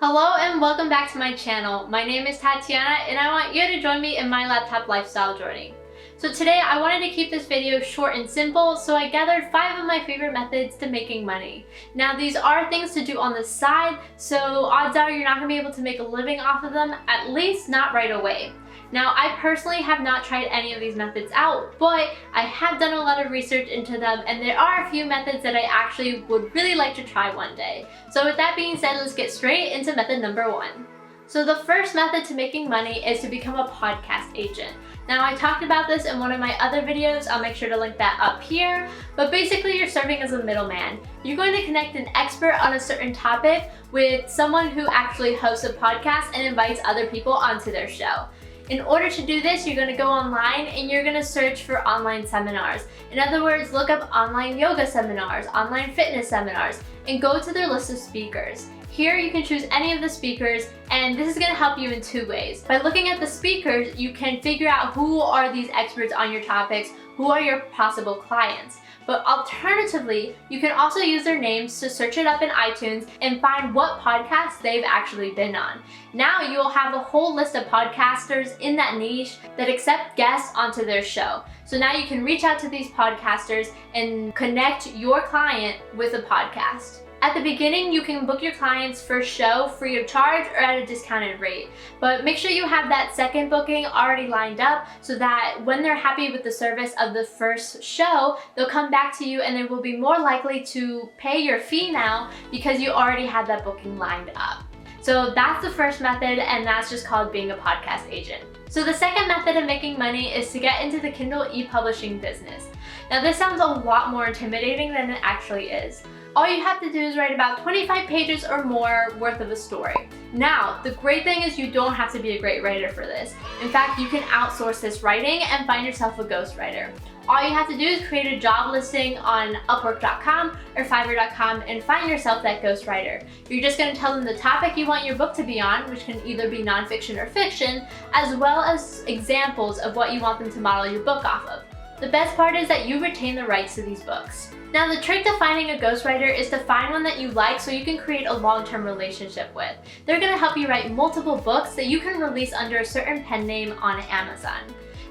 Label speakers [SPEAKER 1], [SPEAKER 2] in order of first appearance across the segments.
[SPEAKER 1] Hello and welcome back to my channel. My name is Tatiana and I want you to join me in my laptop lifestyle journey. So today I wanted to keep this video short and simple, so I gathered 5 of my favorite methods to making money. Now these are things to do on the side, so odds are you're not going to be able to make a living off of them, at least not right away. Now, I personally have not tried any of these methods out, but I have done a lot of research into them and there are a few methods that I actually would really like to try one day. So with that being said, let's get straight into method number 1. So the first method to making money is to become a podcast agent. Now, I talked about this in one of my other videos. I'll make sure to link that up here. But basically, you're serving as a middleman. You're going to connect an expert on a certain topic with someone who actually hosts a podcast and invites other people onto their show. In order to do this, you're going to go online and you're going to search for online seminars. In other words, look up online yoga seminars, online fitness seminars, and go to their list of speakers. Here you can choose any of the speakers, and this is going to help you in 2 ways. By looking at the speakers, you can figure out who are these experts on your topics, who are your possible clients. But alternatively, you can also use their names to search it up in iTunes and find what podcasts they've actually been on. Now you'll have a whole list of podcasters in that niche that accept guests onto their show. So now you can reach out to these podcasters and connect your client with a podcast. At the beginning, you can book your client's first show free of charge or at a discounted rate. But make sure you have that second booking already lined up so that when they're happy with the service of the first show, they'll come back to you and they will be more likely to pay your fee now because you already had that booking lined up. So that's the first method, and that's just called being a podcast agent. So the second method of making money is to get into the Kindle E-Publishing business. Now this sounds a lot more intimidating than it actually is. All you have to do is write about 25 pages or more worth of a story. Now, the great thing is you don't have to be a great writer for this. In fact, you can outsource this writing and find yourself a ghostwriter. All you have to do is create a job listing on Upwork.com or Fiverr.com and find yourself that ghostwriter. You're just going to tell them the topic you want your book to be on, which can either be nonfiction or fiction, as well as examples of what you want them to model your book off of. The best part is that you retain the rights to these books. Now, the trick to finding a ghostwriter is to find one that you like so you can create a long-term relationship with. They're going to help you write multiple books that you can release under a certain pen name on Amazon.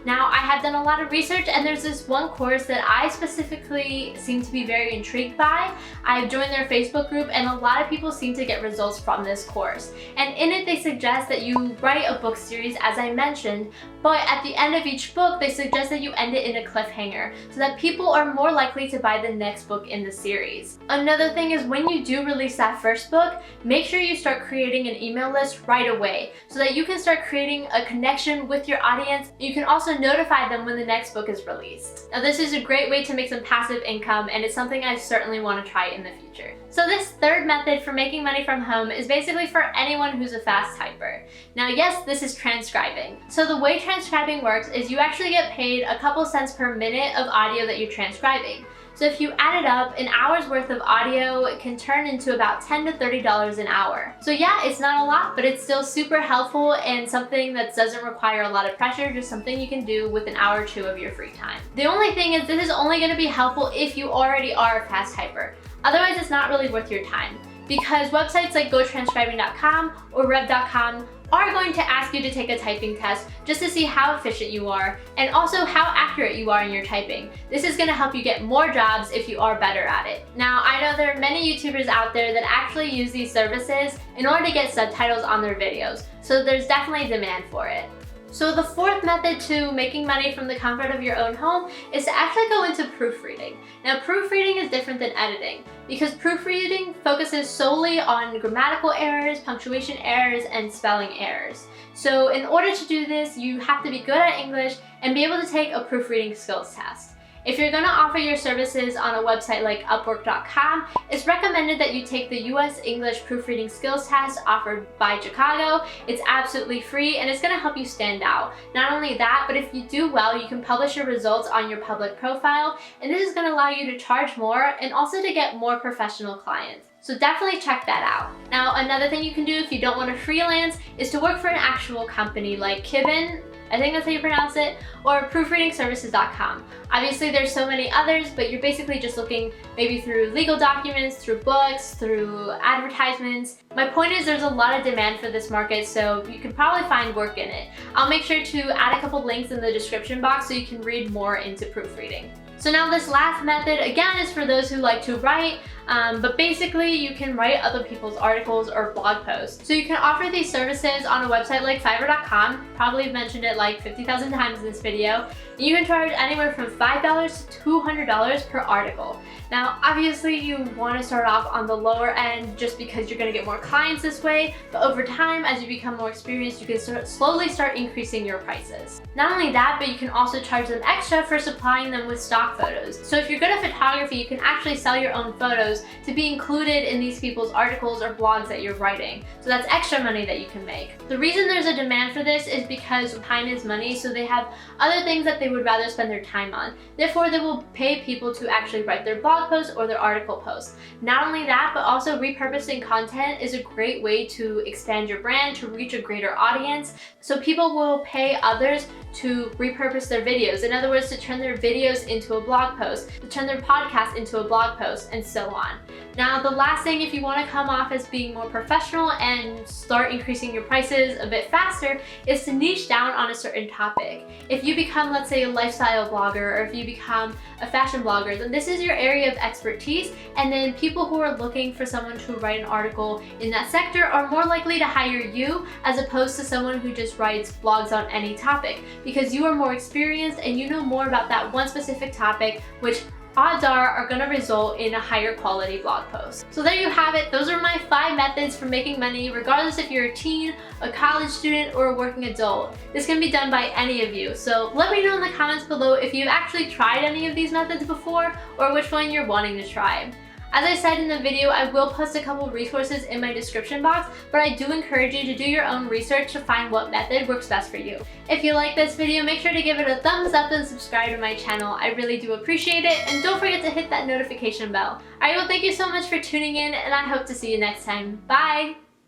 [SPEAKER 1] Now, I have done a lot of research and there's this one course that I specifically seem to be very intrigued by. I've joined their Facebook group and a lot of people seem to get results from this course. And in it, they suggest that you write a book series, as I mentioned, but at the end of each book, they suggest that you end it in a cliffhanger so that people are more likely to buy the next book in the series. Another thing is when you do release that first book, make sure you start creating an email list right away so that you can start creating a connection with your audience. You can also notify them when the next book is released. Now, this is a great way to make some passive income, and it's something I certainly want to try in the future. So this third method for making money from home is basically for anyone who's a fast typer. Now, yes, this is transcribing. So the way transcribing works is you actually get paid a couple cents per minute of audio that you're transcribing. So if you add it up, an hour's worth of audio can turn into about $10 to $30 an hour. So yeah, it's not a lot, but it's still super helpful and something that doesn't require a lot of pressure, just something you can do with an hour or 2 of your free time. The only thing is this is only going to be helpful if you already are a fast typer. Otherwise, it's not really worth your time because websites like GoTranscribing.com or Rev.com are going to ask you to take a typing test just to see how efficient you are and also how accurate you are in your typing. This is going to help you get more jobs if you are better at it. Now, I know there are many YouTubers out there that actually use these services in order to get subtitles on their videos, so there's definitely demand for it. So the fourth method to making money from the comfort of your own home is to actually go into proofreading. Now, proofreading is different than editing because proofreading focuses solely on grammatical errors, punctuation errors, and spelling errors. So in order to do this, you have to be good at English and be able to take a proofreading skills test. If you're going to offer your services on a website like Upwork.com, it's recommended that you take the US English Proofreading Skills Test offered by Chicago. It's absolutely free and it's going to help you stand out. Not only that, but if you do well, you can publish your results on your public profile, and this is going to allow you to charge more and also to get more professional clients. So definitely check that out. Now, another thing you can do if you don't want to freelance is to work for an actual company like Kibben I think that's how you pronounce it, or proofreadingservices.com. Obviously there's so many others, but you're basically just looking maybe through legal documents, through books, through advertisements. My point is there's a lot of demand for this market, so you can probably find work in it. I'll make sure to add a couple links in the description box so you can read more into proofreading. So now this last method, again, is for those who like to write, but basically you can write other people's articles or blog posts. So you can offer these services on a website like Fiverr.com, probably mentioned it like 50,000 times in this video. You can charge anywhere from $5 to $200 per article. Now, obviously you want to start off on the lower end just because you're going to get more clients this way, but over time, as you become more experienced, you can slowly start increasing your prices. Not only that, but you can also charge them extra for supplying them with stock photos. So if you're good at photography, you can actually sell your own photos to be included in these people's articles or blogs that you're writing. So that's extra money that you can make. The reason there's a demand for this is because time is money, so they have other things that they would rather spend their time on. Therefore, they will pay people to actually write their blog posts or their article posts. Not only that, but also repurposing content is a great way to expand your brand, to reach a greater audience. So people will pay others to repurpose their videos. In other words, to turn their videos into a blog post, to turn their podcast into a blog post, and so on. Now, the last thing, if you want to come off as being more professional and start increasing your prices a bit faster, is to niche down on a certain topic. If you become, let's say, a lifestyle blogger, or if you become a fashion blogger, then this is your area of expertise, and then people who are looking for someone to write an article in that sector are more likely to hire you as opposed to someone who just writes blogs on any topic, because you are more experienced and you know more about that one specific topic, which odds are going to result in a higher quality blog post. So there you have it. Those are my 5 methods for making money, regardless if you're a teen, a college student, or a working adult. This can be done by any of you. So let me know in the comments below if you've actually tried any of these methods before, or which one you're wanting to try. As I said in the video, I will post a couple resources in my description box, but I do encourage you to do your own research to find what method works best for you. If you like this video, make sure to give it a thumbs up and subscribe to my channel. I really do appreciate it, and don't forget to hit that notification bell. Alright, well, thank you so much for tuning in, and I hope to see you next time. Bye!